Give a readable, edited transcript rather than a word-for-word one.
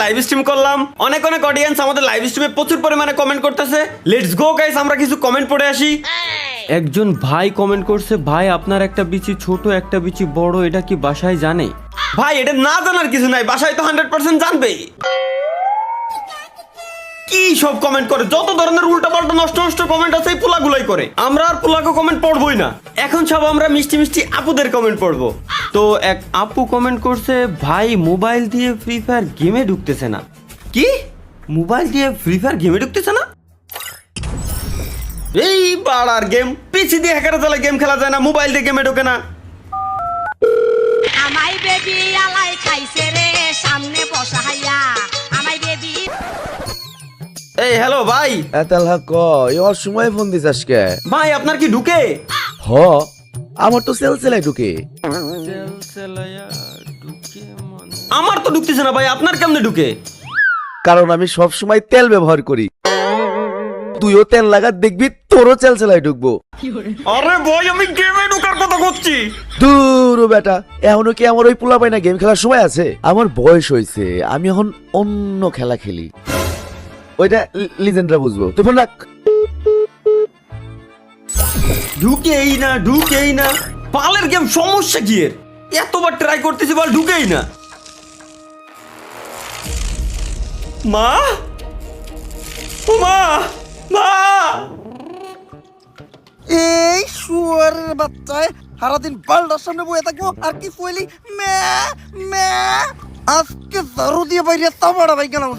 Live stream করলাম, অনেক অনেক অডিয়েন্স আমাদের লাইভ স্ট্রিমে প্রচুর পরিমাণে কমেন্ট করতেছে। লেটস গো গাইস, আমরা কিছু কমেন্ট পড়ে আসি। একজন ভাই কমেন্ট করছে, ভাই আপনার একটা বিচি ছোট একটা বিচি বড়, এটা কি বাসায় জানে? ভাই এটা না জানার কিছু নাই, বাসায় তো 100% জানবেই। কি সব কমেন্ট করে, যত ধরনের উল্টাপাল্টা নষ্ট নষ্ট কমেন্ট আছে এই পোলাগুলাই করে। আমরা আর পোলাকে কমেন্ট পড়বই না, এখন সব আমরা মিষ্টি মিষ্টি আপুদের কমেন্ট পড়বো। তো এক আপু কমেন্ট করছে, ভাই মোবাইল দিয়ে ফ্রি ফায়ার গেমে ঢুকতেছে না। কি মোবাইল দিয়ে ফ্রি ফায়ার গেমে ঢুকতেছে না? এই বাড়ার গেম, পিসি দিয়ে হ্যাকারে চালা গেম খেলা যায় না, মোবাইল দিয়ে গেমে ঢোকে না। আমাই বেবি আলাই খাইছে রে সামনে বসা হাইয়া আমাই বেবি। এই হ্যালো ভাই। এতালহা ক এর সময় ফোন দিস আজকে? ভাই আপনার কি ঢুকে? হ, আমার তো সেলসেলাই ঢুকে। আমার তো ঢুকতেছে না ভাই, আপনার কেমনে ঢুকে? কারণ আমি সব সময় তেল ব্যবহার করি, তুইও তেল লাগা দেখবি তোরও সেলসেলাই ঢুকবো। আরে ভাই আমি গেমে ঢোকার কথা করছি। দূর বেটা, এখনো কি আমার ওই পোলা পাইনা গেম খেলার সময় আছে? আমার বয়স হয়েছে, আমি এখন অন্য খেলা খেলি, ওইটা লিজেন্ডরা বুঝবো। তুই ফোন রাখ। ঢুকেই না ঢুকেই না, পালের গেম সমস্যা কি এর? এতবার ট্রাই করতেছি বল ঢুকেই না। মা ও মা, মা এই শুয়ারের বাচ্চায় সারাদিন বালটার সামনে বয়ে থাকবো আর কি কইলি মে মে আজকে জারু দিয়ে বাইরে তাবাড়া ভাই গেলাম।